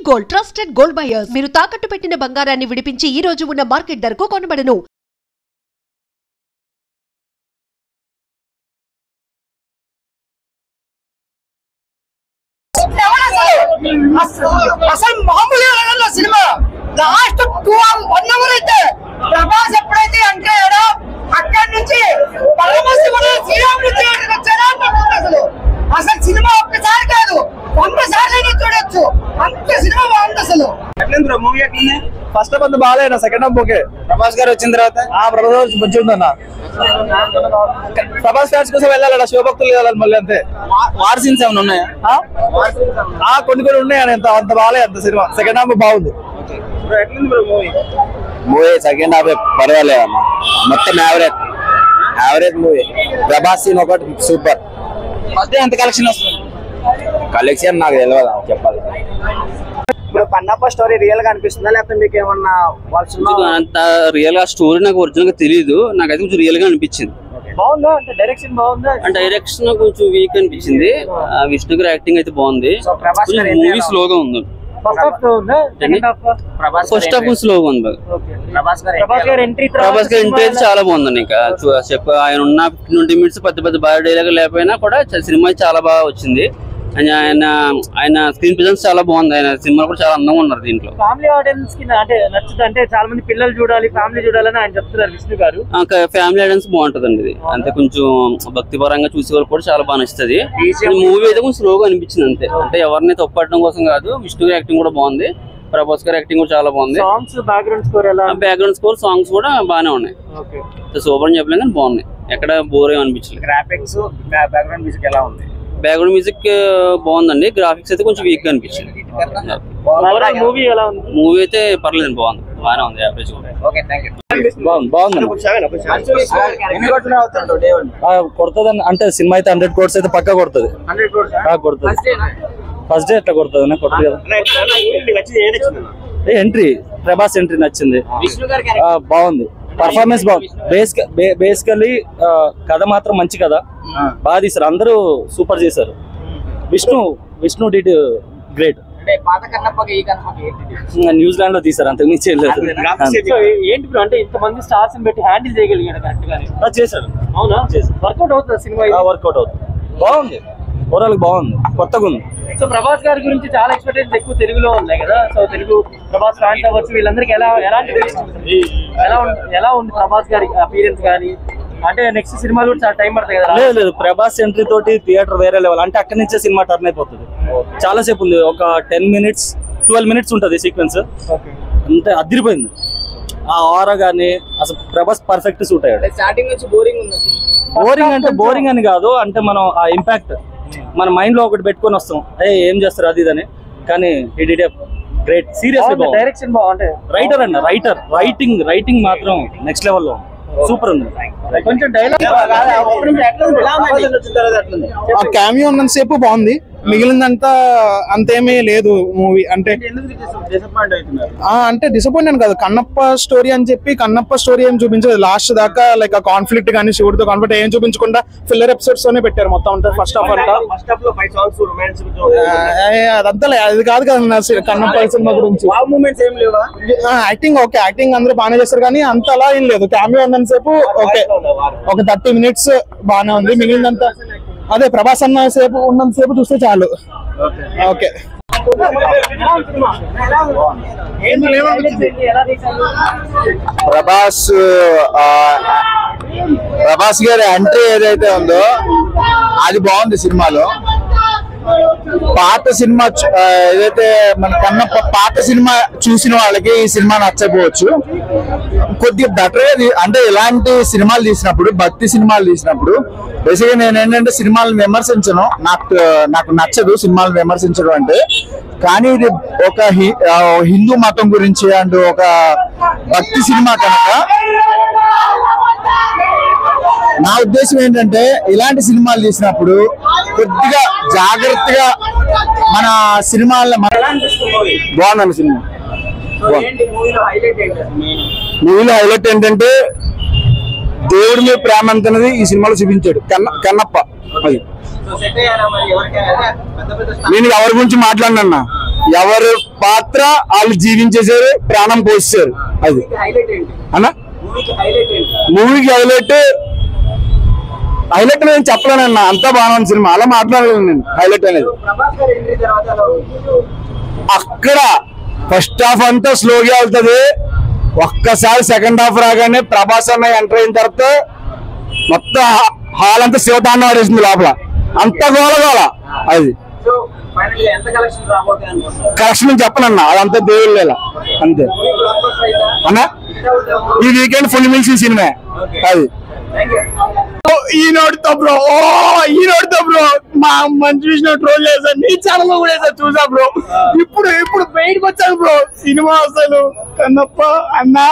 Gold trusted gold buyers మీరు తాకట్టు పెట్టిన బంగారాన్ని విడిపించి ఈ రోజు ఉన్న మార్కెట్ ధరకు కొనబడను. అసలు మామూలుగా సినిమా లాస్ట్ 1 అవర్ అయితే ప్రభాస్ ఎప్పుడైతే ఎంట్రీ అయ్యాడో అక్కడి నుంచి పరమశివుడు శ్రీరాముడు థియేటర్కి వచ్చారా అసలు సినిమా ఒక్కసారి కాదు 100 సార్లు చూడొచ్చు, అంత సినిమా బాగుంది. అసలు మూవీ ఫస్ట్ హాఫ్ అంతా బాగాలేనా, సెకండ్ హాఫ్ ఓకే. ప్రభాస్ గారు వచ్చిన తర్వాత ప్రభాస్ మంచిగా ఉందన్న. ప్రభాస్ ఫ్యాన్స్ కోసం వెళ్ళాలి, శివభక్తులు వెళ్ళాలి మళ్ళీ అంతే. వార్ సీన్స్ ఏమైనా ఉన్నాయా? కొన్ని ఉన్నాయని అంత బాగాలేదు అంత సినిమా. సెకండ్ హాఫ్ బాగుంది. మూవీ సెకండ్ హాఫ్ పర్వాలేదు అన్న, మొత్తం యావరేజ్ మూవీ. ప్రభాస్ సీన్ ఒకటి సూపర్. ఫస్ట్ డే ఎంత కలెక్షన్ వస్తుంది? కలెక్షన్ నాకు తెలియదు చెప్పాలి. ఇప్పుడు కన్నప్ప స్టోరీ రియల్ గా అనిపిస్తుందా లేకపోతే మీకు ఏమన్నా అంత రియల్ గా స్టోరీ నాకు ఒరిజినల్ గా తెలియదు, నాకైతే కొంచెం రియల్ గా అనిపించింది. బాగుందా అంటే డైరెక్షన్ బాగుందా? డైరెక్షన్ కొంచెం వీక్ అనిపించింది. విష్ణు గారి యాక్టింగ్ అయితే బాగుంది. మూవీ స్లోగా ఉంది. ఫస్ట్ హాఫ్ కొంచెం స్లోగా ఉంది. ప్రభాస్ గారి ఎంట్రీ అయితే చాలా బాగుందండి. ఇంకా ఆయన ఉన్న 20 మినిట్స్ పెద్ద బాగా డైలాగ్ లేకపోయినా కూడా సినిమా చాలా బాగా వచ్చింది. ఆయన స్క్రీన్ ప్రెజెన్స్ చాలా బాగుంది. ఆయన సినిమా కూడా చాలా అందంగా ఉన్నారు దీంట్లో. ఫ్యామిలీ ఆడియన్స్ కి అంటే నచ్చుతుంది, అంటే చాలా మంది పిల్లలు చూడాలి, ఫ్యామిలీ చూడాలని ఆయన చెప్తున్నారు విష్ణు గారు. ఫ్యామిలీ ఆడియన్స్ బాగుంటదండి ఇది. అంతే కొంచెం భక్తి పరంగా చూసే వాళ్ళు కూడా చాలా బాగా నచ్చుతుంది. మూవీ అయితే కొంచెం స్లోగా అనిపించింది అంతే. అంటే ఎవరిని తప్పట్టడం కోసం కాదు, విష్ణు గారి యాక్టింగ్ కూడా బాగుంది, ప్రభాస్ గారి యాక్టింగ్ కూడా చాలా బాగుంది. సాంగ్స్ బ్యాక్గ్రౌండ్ స్కోర్ ఎలా? బ్యాక్గ్రౌండ్ స్కోర్ సాంగ్స్ కూడా బాగానే ఉన్నాయి. సూపర్ అని చెప్పలేం కానీ బాగున్నాయి, ఎక్కడ బోర్ ఏమి అనిపించలేదు. గ్రాఫిక్స్ బ్యాక్గ్రౌండ్ మ్యూజిక్ ఎలా ఉంది? బ్యాక్గ్రౌండ్ మ్యూజిక్ బాగుందండి. గ్రాఫిక్స్ అయితే కొంచెం వీక్ గా అనిపించింది. మూవీ ఎలా ఉంది? మూవీ అయితే పర్లేదు, బాగుంది, బాగానే ఉంది, యావరేజ్ కొడుతుంది. అంటే సినిమా అయితే 100 crores అయితే పక్కా కొడుతుంది. ఫస్ట్ డే ఎట్లా కొడుతుంది కొడుతుంది కదా. ఎంట్రీ ప్రభాస్ ఎంట్రీ నచ్చింది, బాగుంది. పర్ఫార్మెన్స్ బాగుంది. బేసికల్లీ కథ మాత్రం మంచి కథ, బాగా తీసారు, అందరూ సూపర్ చేశారు. Vishnu did great. న్యూజిలాండ్ లో తీసారు, అంతకు మించి ఏంటి అంటే ఇంతమంది స్టార్స్ పెట్టి హ్యాండిల్ చేయగలిగాడు కరెక్ట్ గా చేశారు. అవునా? వర్కౌట్ అవుతుంది సినిమా, వర్కౌట్ అవుతుంది, బాగుంది, ఓవరాల్ బాగుంది, కొత్తగా ఉంది. సో ప్రభాస్ గారి గురించి చాలా ఎక్స్పెక్టేషన్స్ ఎక్కువ తెలుగులో ఉన్నాయి కదా. సో తెలుగు ప్రభాస్ ఫ్యాన్స్ అవ్వచ్చు, వీళ్ళందరికీ ఎలా ఉంది ప్రభాస్ గారి అపీరెన్స్ కానీ? అంటే నెక్స్ట్ సినిమాలు కూడా చాలా టైం పడుతుంది కదా. లేదు, ప్రభాస్ ఎంట్రీ తోటి థియేటర్ వేరే లెవెల్. అంటే అక్కడి నుంచే సినిమా టర్న్ అయిపోతుంది. చాలా సేపు ఉంది, ఒక 10 minutes 12 minutes ఉంటుంది సీక్వెన్స్. అంతే అదిరిపోయింది. ఆ ఆరా గానీ అసలు ప్రభాస్ పర్ఫెక్ట్ సూట్ అయ్యాడు. స్టార్టింగ్ నుంచి బోరింగ్ ఉంది. బోరింగ్ అంటే బోరింగ్ అని కాదు, అంటే మనం ఆ ఇంపాక్ట్ మన మైండ్ లో ఒకటి పెట్టుకొని వస్తాం, ఏం చేస్తారు అది ఇదని. కానీ హి did a great, seriously direction బాగుంది. రైటర్ అండి, రైటింగ్ మాత్రం నెక్స్ట్ లెవెల్ లో సూపర్ ఉంది. కొంచెం డైలాగ్ క్యామియో ఉన్నంతసేపు బాగుంది, మిగిలిందంతా అంతేమీ లేదు మూవీ. అంటే డిసప్పాయింట్ కాదు, కన్నప్ప స్టోరీ అని చెప్పి కన్నప్ప స్టోరీ ఏం చూపించదు లాస్ట్ దాకా. లైక్ ఆ కాన్ఫ్లిక్ట్ కానీ శివుడితో కాన్ఫ్లిక్ట్ ఏం చూపించకుండా ఫిల్లర్ ఎపిసోడ్స్ తోనే పెట్టారు మొత్తం. అంటే ఫస్ట్ హాఫ్ అంతా అదంతా అది కాదు కదా కన్నప్ప సినిమా గురించి. యాక్టింగ్ ఓకే, యాక్టింగ్ అందరూ బాగానే చేస్తారు కానీ అంత అలా ఏం లేదు. క్యామియో ఉన్నంతసేపు ఓకే, ఒక 30 minutes బాగానే ఉంది, మిగిలినంతా అదే ప్రభాస్ అన్న సేపు ఉన్నంతసేపు చూస్తే చాలు. ఓకే, ప్రభాస్ గారి ఎంట్రీ ఏదైతే ఉందో అది బాగుంది సినిమాలో. పాత సినిమా ఏదైతే మన కన్నప్ప పాత సినిమా చూసిన వాళ్ళకి ఈ సినిమా నచ్చకపోవచ్చు. కొద్దిగా బెటర్, అంటే ఇలాంటి సినిమాలు తీసినప్పుడు, భక్తి సినిమాలు తీసినప్పుడు బేసిక్గా నేను ఏంటంటే సినిమాలను విమర్శించను, నాకు నచ్చదు సినిమాలను విమర్శించడం అంటే. కానీ ఇది ఒక హిందూ మతం గురించి అండ్ ఒక భక్తి సినిమా కనుక నా ఉద్దేశం ఏంటంటే ఇలాంటి సినిమాలు తీసినప్పుడు కొద్దిగా జాగ్రత్తగా మన సినిమాల్లో బాగుందండి సినిమా. మూవీలో హైలైట్ ఏంటంటే దేవుడి మీద ప్రేమ అంతనేది ఈ సినిమాలో చూపించాడు కన్నప్ప. అది నేను ఎవరి గురించి మాట్లాడినా, ఎవరు పాత్ర వాళ్ళు జీవించేసారు, ప్రాణం పోసేశారు. అది అన్నా మూవీకి హైలైట్ నేను చెప్పలేనన్నా, అంతా బాగా ఉంది సినిమా, అలా మాట్లాడలేదు నేను. హైలైట్ అనేది అక్కడ ఫస్ట్ హాఫ్ అంతా స్లోగా వెళ్తుంది, ఒక్కసారి సెకండ్ హాఫ్ రాగానే ప్రభాస్ అన్న ఎంటర్ అయిన తర్వాత మొత్తం హాల్ అంతా శివతాండం ఆడేసింది లోపల, అంత గోల. అది కలెక్షన్ చెప్పనన్నా, అదంతా దేవుళ్ళ అంతే అన్నా. ఈ వీకెండ్ ఫుల్ మిల్స్ సినిమా అది. ఈనాడుతో బ్రో మా మంచి విషయం ట్రోల్ చేశాను, నీ ఛానల్ లో కూడా చూసా బ్రో. ఇప్పుడు బయటకు వచ్చాను బ్రో సినిమా. అసలు కన్నప్ప అన్నా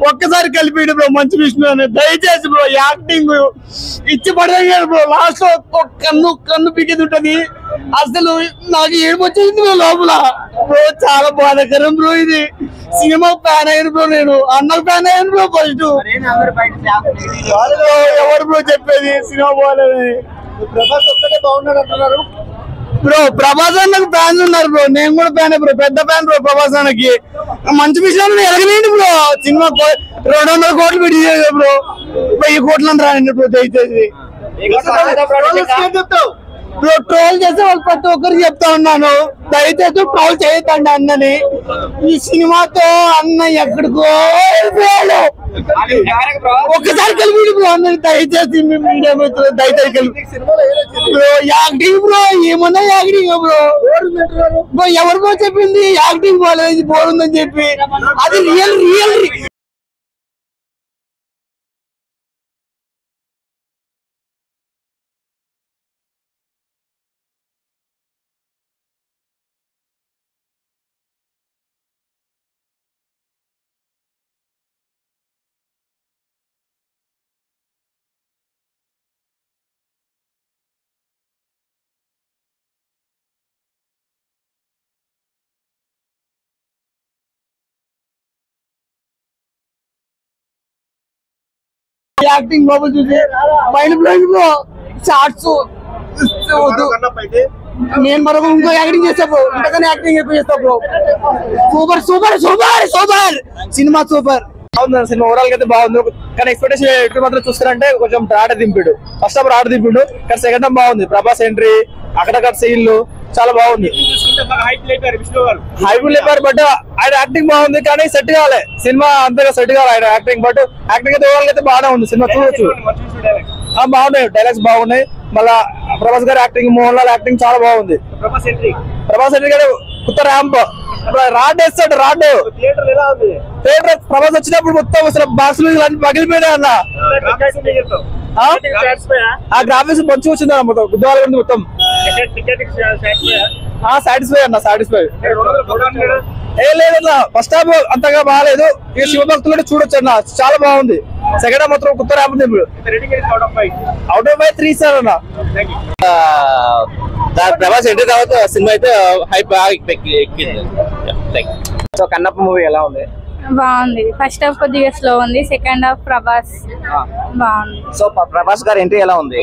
ఒక్కసారి కలిపి బ్రో మంచి విషయం అని. దయచేసి బ్రో యాక్టింగ్ ఇచ్చి పడదు బ్రో, లాస్ట్ లో కన్ను పిగేది ఉంటది. అసలు నాకు ఏడుపు వచ్చేసింది బ్రో లోపల బ్రో, చాలా బాధాకరం బ్రో. ఇది సినిమా ఫ్యాన్ అయ్యాను బ్రో, నేను అన్నకు ఫ్యాన్ అయ్యాను బ్రో. ఫస్ట్ ఎవరు బ్రో చెప్పేది సినిమా బాగాలేదని? ప్రభాస్ ఒక్కటే బాగున్నాడు అంటున్నారు బ్రో. ప్రభాస్ అన్నకు ఫ్యాన్స్ ఉన్నారు బ్రో, నేను కూడా ఫ్యాన్ బ్రో, పెద్ద ఫ్యాన్ బ్రో ప్రభాస్ అన్నకి. మంచి విషయాలు ఎరగలేండి బ్రో, సినిమా 200 కోట్లు పెట్టి బ్రో, 1000 కోట్లు రానండి బ్రో. దయచేసి బ్రో ట్రోల్ చేసే వాళ్ళు ప్రతి ఒక్కరికి చెప్తా ఉన్నాను, దయచేసి ట్రోల్ చేయొద్దండి అన్నని. ఈ సినిమాతో అన్న ఎక్కడికో వెళ్ళిపోయాడు, ఒక్కసారి కలిపి బ్రో అన్నని. దయచేసి మీడియా మిత్రులు దయచేసి కలిపి బ్రో. యాక్టింగ్ బ్రో, ఏమన్నా యాక్టింగ్ బ్రో. ఎవరు బ్రో చెప్పింది యాక్టింగ్ బాగాలేదు, బోర్ ఉందని చెప్పి? అది రియల్. యాక్టింగ్ బాబు చూసి మైండ్ బ్లోయింగ్ బ్రో. షార్ట్స్ నేను మరొక ఇంకో యాక్టింగ్ చేస్తా బ్రో, ఇంతకన్నా యాక్టింగ్ ఎక్కువ చేస్తా బ్రో. Super cinema super. బాగుంది సినిమా, ఓవరాల్ అయితే బాగుంది. కానీ ఎక్స్పెక్టేషన్ ఎక్కడ మాత్రం చూస్తారంటే కొంచెం రాట దింపిడు. ఫస్ట్ హాఫ్ రాట దింపిడు, కానీ సెకండ్ హాఫ్ బాగుంది. ప్రభాస్ ఎంట్రీ, అక్కడక్కడ సీన్లు చాలా బాగుంది. హైప్ లేపారు, బట్ ఆయన యాక్టింగ్ బాగుంది, కానీ సెట్ కావాలి సినిమా, అంతగా సెట్ కావాలి ఆయన యాక్టింగ్. బట్ యాక్టింగ్ అయితే ఓవరాల్ అయితే బాగానే ఉంది సినిమా, చూడొచ్చు. బాగున్నాయి, డైలాగ్స్ బాగున్నాయి. మళ్ళా ప్రభాస్ గారి యాక్టింగ్, మోహన్ లాల్ యాక్టింగ్ చాలా బాగుంది. ప్రభాస్ ఎంట్రీ గారు కొత్త ర్యాంప్, రాడ్ వేస్తాడు. థియేటర్ ప్రభాస్ వచ్చినప్పుడు మొత్తం అసలు బాక్సులు పగిలిపోయినాయి అన్న. ఆ గ్రాఫిక్స్ మంచిగా వచ్చింది అన్న, మొత్తం గుద్దవాళ్ళ మొత్తం సాటిస్ఫై అన్న, సాటిస్ఫై. ఏ లేదన్న, ఫస్ట్ హాఫ్ అంతగా బాగాలేదు. ఇక శివభక్తులు చూడొచ్చు అన్న, చాలా బాగుంది. సెకండ్ హాఫ్ మాత్రం కొత్త ర్యాంప్ ఉంది. అవుట్ ఆఫ్ 3 స్టార్ అన్న. ప్రభాస్ ఎంట్రీ తర్వాత సినిమా అయితే హైప్ బాగా ఎక్కింది. సో కన్నప్ప మూవీ ఎలా ఉంది? బాగుంది. ఫస్ట్ హాఫ్ కొద్దిగా స్లో ఉంది, సెకండ్ హాఫ్ ప్రభాస్ బాగుంది. సో ప్రభాస్ గారి ఎంట్రీ ఎలా ఉంది?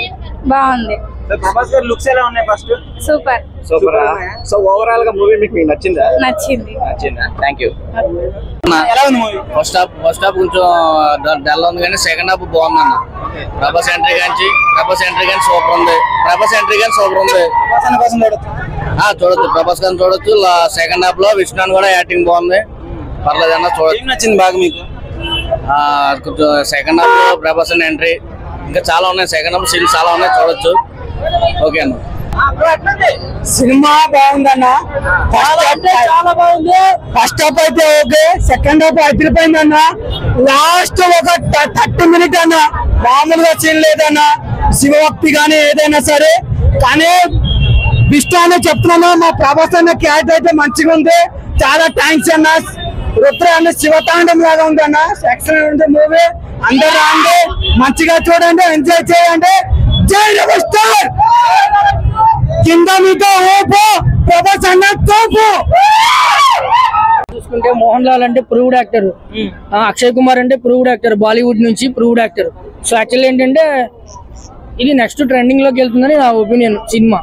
బాగుంది. ప్రభాస్ గారి లుక్స్ ఎలా ఉన్నాయి? First super. సో ఓవరాల్ గా మూవీ మీకు నచ్చిందా? నచ్చిందా? Thank you. ఎలా ఉంది మూవీ? ఫస్ట్ హాఫ్ కొంచెం డల్ ఉంది, కానీ సెకండ్ హాఫ్ బాగుంది అన్న. ప్రభాస్ ఎంట్రీ కానీ సూపర్ ఉంది. చూడొచ్చు, ప్రభాస్ గారిని చూడొచ్చు. సెకండ్ హాఫ్ లో విష్ణు కూడా యాక్టింగ్ బాగుంది, పర్లేదు అన్న చూడొచ్చు. నచ్చింది బాగా మీకు? కొంచెం సెకండ్ హాఫ్ లో ప్రభాస్ ఎంట్రీ ఇంకా చాలా ఉన్నాయి, సెకండ్ హాఫ్ సీన్స్ చాలా ఉన్నాయి, చూడొచ్చు. ఓకే అన్న. సినిమా బాగుందన్న, చాలా బాగుంది. ఫస్ట్ హాఫ్ అయితే ఓకే, సెకండ్ హాఫ్ అదిరిపోయింది అన్న. లాస్ట్ ఒక 30 మినిట్ అన్న, మామూలుగా సీన్ లేదన్న. శివభక్తి కానీ ఏదైనా సరే, కానీ విష్ణు అనే చెప్తున్నాను, మా ప్రభాస్ అన్న క్యారెక్టర్ అయితే మంచిగా ఉంది. చాలా థ్యాంక్స్ అన్న. రుద్ర అన్న శివతాండం లాగా ఉంది అన్న, ఎక్సలెంట్ ఉంది మూవీ. అందరూ రండి, మంచిగా చూడండి, ఎంజాయ్ చేయండి. జై రెబల్ స్టార్. కింద మీతో ఓపో, ప్రభాస్ అన్న తోపు. చూసుకుంటే మోహన్ లాల్ అంటే ప్రూవ్డ్ యాక్టర్, అక్షయ్ కుమార్ అంటే ప్రూవ్డ్ యాక్టర్, బాలీవుడ్ నుంచి ప్రూవ్డ్ యాక్టర్. సో యాక్చువల్లీ ఏంటంటే ఇది నెక్స్ట్ ట్రెండింగ్ లోకి వెళ్తుందని నా ఒపీనియన్ సినిమా.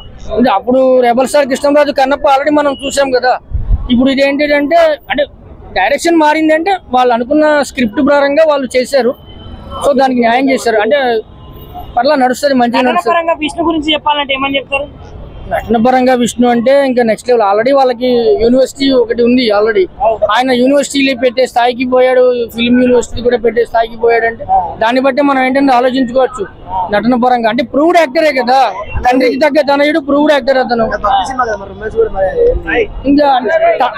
అప్పుడు rebel star Krishnam Raju Kannappa already మనం చూసాం కదా, ఇప్పుడు ఇది ఏంటంటే అంటే డైరెక్షన్ మారిందంటే వాళ్ళు అనుకున్న స్క్రిప్ట్ ప్రకారంగా వాళ్ళు చేశారు. సో దానికి న్యాయం చేశారు అంటే పర్లా నడుస్తుంది, మంచిగా నడుస్తుంది. విష్ణు గురించి చెప్పాలంటే ఏమని చెప్తారు? నటన పరంగా విష్ణు అంటే ఇంకా నెక్స్ట్ లెవెల్. ఆల్రెడీ వాళ్ళకి యూనివర్సిటీ ఒకటి ఉంది ఆల్రెడీ. ఆయన యూనివర్సిటీలు పెట్టే స్థాయికి పోయాడు, ఫిల్మ్ యూనివర్సిటీ కూడా పెట్టే స్థాయికి పోయాడు. అంటే దాన్ని బట్టి మనం ఏంటంటే ఆలోచించుకోవచ్చు నటన పరంగా. అంటే ప్రూవ్డ్ యాక్టరే కదా, తండ్రికి తగ్గ తనయుడు ప్రూవ్డ్ యాక్టర్ అతను. ఇంకా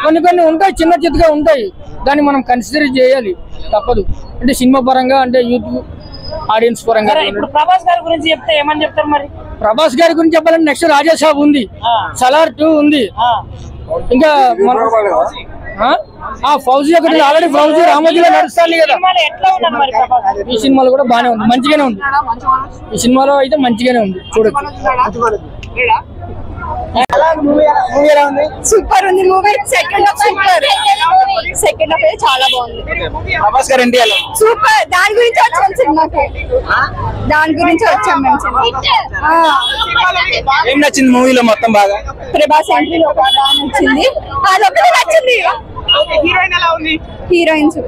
కొన్ని ఉంటాయి, చిన్న చిత్తగా ఉంటాయి, దాన్ని మనం కన్సిడర్ చేయాలి, తప్పదు. అంటే సినిమా పరంగా అంటే యూత్ ఆడియన్స్ పరంగా. ఇప్పుడు ప్రభాస్ గారి గురించి చెప్తే ఏమని చెప్తారు మరి? ప్రభాస్ గారి గురించి చెప్పాలంటే నెక్స్ట్ రాజాసాబ్ ఉంది, సలార్ 2 ఉంది, ఇంకా ఫౌజీ ఒకటి ఆల్రెడీ ఫౌజీ రామోజీలో నడుస్తుంది కదా. ఈ సినిమాలో కూడా బాగానే ఉంది, మంచిగానే ఉంది. ఈ సినిమాలో అయితే మంచిగానే ఉంది, చూడొచ్చు. సూపర్ ఉంది movie. Second half super, second half చాలా బాగుంది. ప్రభాస్ గారు ఏంటి సూపర్. దాని గురించి వచ్చాం సినిమాకి, దాని గురించి వచ్చాం మేము సినిమా. ఏం నచ్చింది మూవీలో మొత్తం బాగా? ప్రభాస్ ఎంట్రీ బాగా నచ్చింది, అదొకటి నచ్చింది. హీరోయిన్స్